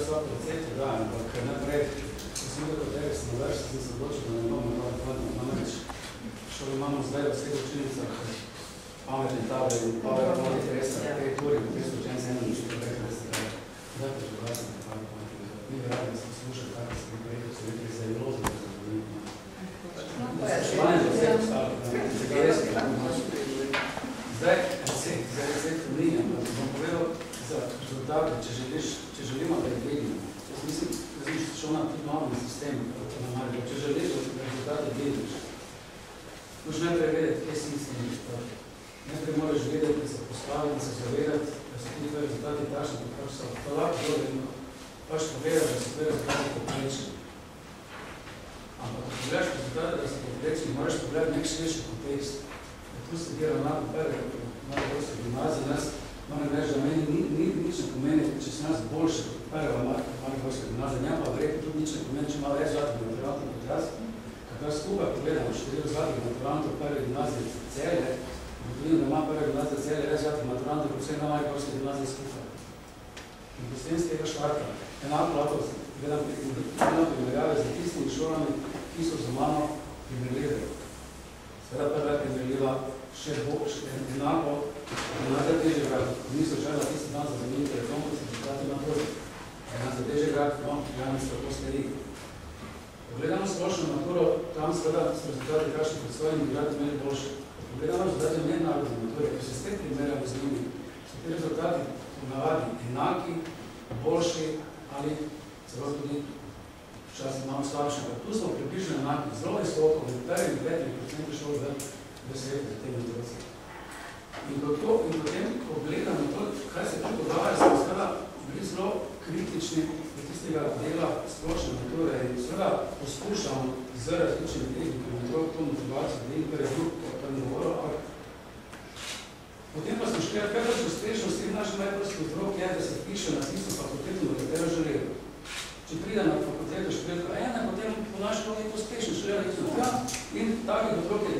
sva predseti, da, ampak naprej, ko sem videl, kateri sem na vrsti, sem se odločil, da ne bomo namreč šoli imamo zdaj v vseh učilnicah pametne table in PowerPoint resa, 5 uri, v bistvu učenci eno ničito rekli, da se treba. Zdaj pa že glasno na PowerPoint. Mi bi radi, da smo slušali, kako se bi projektu, so rekli za Evropo, da se zadovoljimo. Spraševanje za vse ostalo, za gereske. Zdaj receptu ni, ampak bom povedal za rezultate, če želimo, da jih vidimo. Jaz mislim, da sem šel na tudi novim sistemu, če želiš, da rezultate vidiš. Moš najprej vedeti, kje si mislim rezultati. Najprej moraš vedeti, da se postaviti in se zavedati, da so ti tvoji rezultati tačni, kako so. To lahko dobro, pač povedati, da so tvoji rezultati poprečni. Ampak, ko pogledaš rezultate, da so poprečni, moraš pogledati nek širši kontekst. Tu se dira malo prve, malo boljše gimnazije, nas moram reči, da meni nič ne pomeni, če sem nas boljše kot prva malo boljše gimnazije, njam pa verjetno tudi nič ne pomeni, če malo več zlatih maturantov kot jaz. Kakor skupaj pogledamo število zlatih maturantov prve gimnazije Celje, gotovim, da ima prve gimnazije Celje več zlatih maturantov kot vse na malo boljše gimnazije skupaj. In potem z tega štarta. Enako lahko gledam primerjave z tistimi šolami, ki so za mano primerljive. Seveda prva je primerljiva še enako, težje grad. Mi so čela tisti dan za zanimljiv telefon, ko se rezultati na bolj. Težje grad, javni se lahko stari. Pogledamo splošno maturo, tam seveda so rezultati kakšni pred svojimi gradi imeli boljše. Pogledamo rezultati mednarodne mature, ko se spet primerjamo z njimi, so ti rezultati v navadi enaki, boljši ali celo tudi včasih imamo slabše. Tu smo približno enaki, zelo visoko, med 1-5% šol v svetu za tem otroci. In potem, ko gledamo to, kaj se tu dogaja, smo seveda bili zelo kritični do tistega dela splošne mature in seveda poskušamo z različnimi tehnikami otrok to motivacijo, da jih preduh, to ne govoril, ampak potem pa smo šli, kaj več uspešnosti v našem najprostih otrok je, da se piše na tisto fakultetu, na katero želijo. Če pride na fakulteto špilka ena, potem po naši školi je uspešno šele in takih otrok je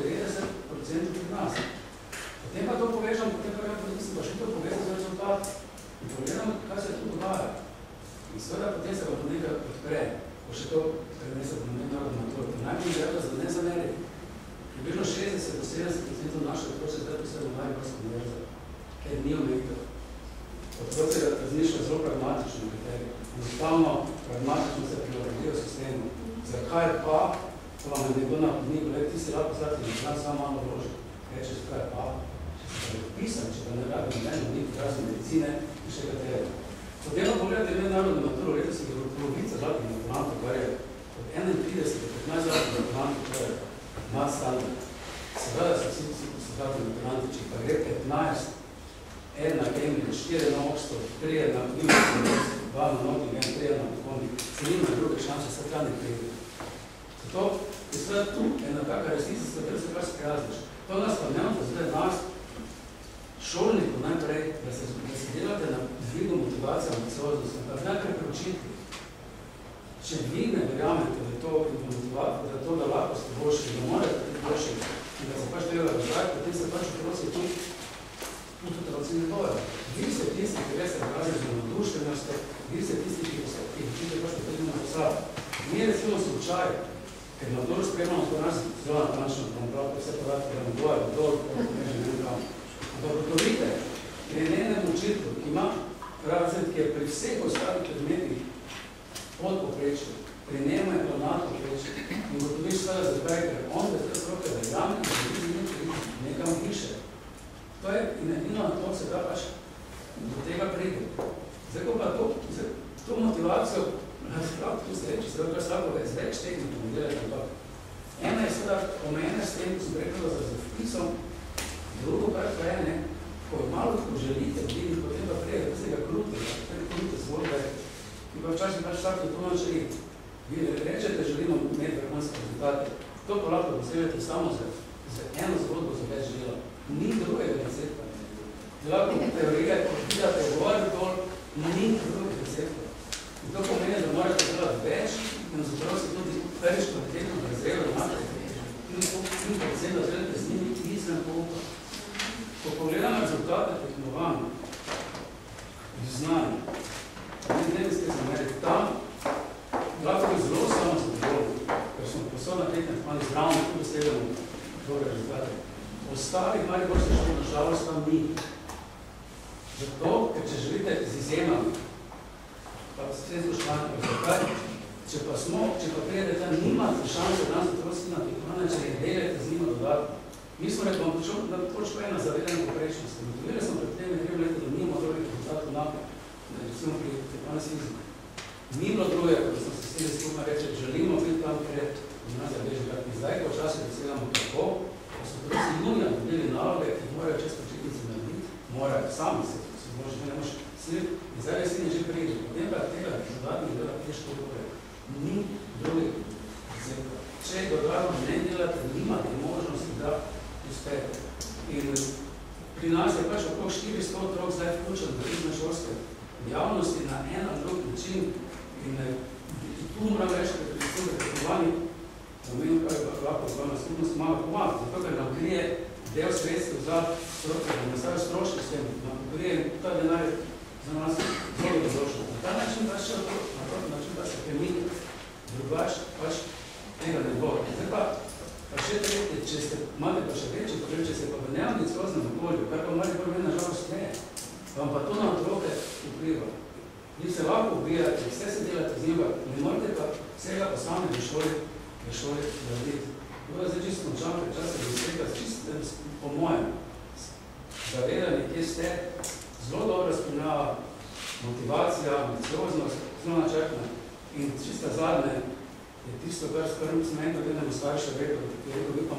90% pri nas. Potem pa to povežam, potem pa mislim, pa še to povezam z rezultat in pogledam, kaj se tu dogaja. In seveda potem se pa to nekaj odpre, ko še to prenese po mednarodno maturo. Najbolj želja za ne zameriti. Približno 60-70% naše otroci zdaj posebno najbolj univerza, ker ni omejitev. Otroci razmišljajo zelo pragmatično kriterij. Enostavno pragmatično se prilagodijo sistemu. Zakaj pa, ko vam je nekdo na podniku, ti si lahko zlati in znam samo malo vložiti. Reče, zakaj pa, če se predpisan, če pa ne rabi nobeno podniku, razne medicine in še katere. Potem pa pogledate mednarodno maturo, leto se je polovica zlatih maturantov, kar je od 31 do 15 zlatih maturantov, to je nadstandard. Seveda so vsi zlatih maturanti, če pa gre 15, 1 na Cambridge, 4 na Oxford, 3 na University, 2 na Nottingham, 3 na Bocombie, celina druge šanse, se kaj ne pride. Zato je seveda tu ena taka resnica, s katero se kar sprijaziš. To nas pa ne zdaj nas, šolnikov najprej, da se delate na dvigu motivacije, ambicioznosti, pa najprej preučiti. Če vi ne verjamete, da je to, da lahko ste boljši, da morate biti boljši in da se pač treba razvajati, potem se pač otroci tudi otroci ne bojo. Vi ste tisti, ki veste razrazi za navduštenostjo, vi ste tisti, ki učite pač potrebno na posad. Mi recimo slučaj, ker na dolu spremljamo to nas zelo natančno, da vam pravi vse podatke, da vam bojo, dol, ne prav. Ampak gotovite, pri enem učitelju, ki ima razred, ki je pri vseh ostalih predmetih pod poprečjem, pri njemu je planat poprečjem in gotoviš svega zakaj, ker on bez te stroke verjame, da bi nekam više. To je edino na to, se da pač do tega pride. Zdaj, ko pa to motivacijo razprav, tu sreči, se da kar slabo več tehnikov ne delati, ampak ena je seveda omejena s tem, ko sem rekel, da z vpisom, drugo kar pa je, ne, ko malo ko želite videti, potem pa prije tega krute zgodbe, ki pa včasih pač vsak to nam želi. Vi rečete, želimo imeti vrhunske rezultate. To pa lahko dosežete samo z eno zgodbo za več dela. Ni drugega recepta. Lahko teorije, ko vidate govoriti dol, ni drugega recepta. In to pomeni, da morate delati več in z otroci tudi prvič kvalitetno razredo imate. In predvsem, da želite z njimi izven pouka. Ko pogledamo rezultate tekmovanja, znanje, nedeljske za Ameriki. Tam lahko je zelo samo zadovoljno, ker smo posebno na teknem malo zdravno, tudi sledamo dobre rezultate. Ostalih mariborskih šol na žalost tam ni. Zato, ker če želite z izjemami, pa vse zloščanje, zakaj, če pa prede tam nimate šanse danes otroci na tekmovanje, če jih delate z njima dodatno. Mi smo rekli, vam počel na točko ena zavedanje poprečnosti. Motivirali smo pred tem nekaj leta, da nimamo dobrih rezultatov naprej, recimo pri tekmovanje svizmu. Ni bilo druge, ko smo se sili skupaj reči, želimo biti tam, ker je gimnazija beži krat. In zdaj, ko včasih predstavljamo tako, ko so otroci junija dobili naloge, ki jih morajo čez počitnice narediti, morajo sami se možeš, ne moš siliti, in zdaj je sin že prejde. Potem pa tega dodatnih dela težko dobro. Ni drugih izdelka. Če dodatno ne delate, nimate možnosti, da uspete. In pri nas je pač okrog 400 otrok zdaj vključen v razne šolske javnosti na en ali drug način. In tu moram reči, da pri vsem pretekovanju pomenu, kaj je lahko zgodna skupnost malo pomagati, zato ker nam krije del sredstev za stroke, da nastavijo stroške s tem, nam pokrije ta denar za nas zelo dobrošlo. Na ta način pač še na proti način pač se premini, drugač pač tega ne bo. Zdaj pa še tretje, če ste, imate pa še večji problem, če ste pa v neambicioznem okolju, kar pa mali problem nažalost ne, vam pa to na otroke vpliva. Vi se lahko ubijate, vse se delate z njima, ne morate pa vsega posame v šoli narediti. To je zdaj čisto končam, ker čas je vsega čisto po mojem zavedanje, kje ste, zelo dobro spremljava motivacija, ambicioznost, zelo načrtna. In čisto zadnje je tisto, kar s prvim smenjem, da ne bo starša rekel, vi pa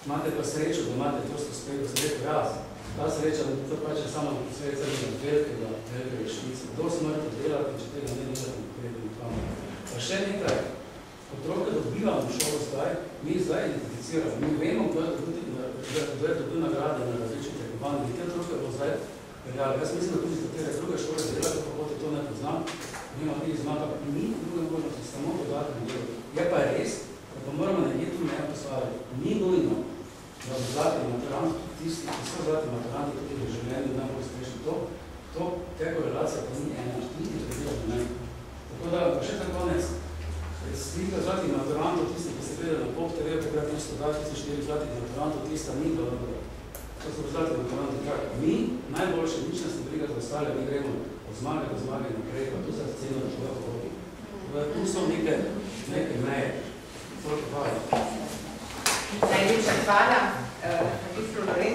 imate pa srečo, da imate to spet, da se rekel jaz. Ta sreča, to pač je samo sreča velikega rešnice. Kdo se morate delati, če tega ne delati, predem pamet. Pa še nekaj, otroke dobivamo v šolo zdaj, mi zdaj identificiramo, mi vemo, kdo je dobil nagrade na različnih tekmovanjih, in te otroke bo zdaj veljali. Jaz mislim, da tudi za katere druge šole delati, kako te to ne poznam, nima tudi znam, pa ni druge možnosti, samo dodatno delo. Je pa res, da pa moramo nekje tu ne postaviti. Ni nujno, da bo zlati maturant, tisti, ki so zlati maturanti, tudi v življenju najbolj uspešni. Te korelacija pa ni ena, niti predelo ne. Tako da, še ta konec, slika zlatih maturantov, tisti, ki se gleda na Pop TV, takrat tisto da, tisti 4 zlatih maturantov, tista ni bilo dobro. To so zlatih maturantov, kak. Mi, najboljše, nič nas ne briga za ostale, mi gremo od zmage do zmage naprej, pa tu za ceno človek hodi. Tu so neke meje. Toliko hvala. Najlepša hvala, magistru Lorencu.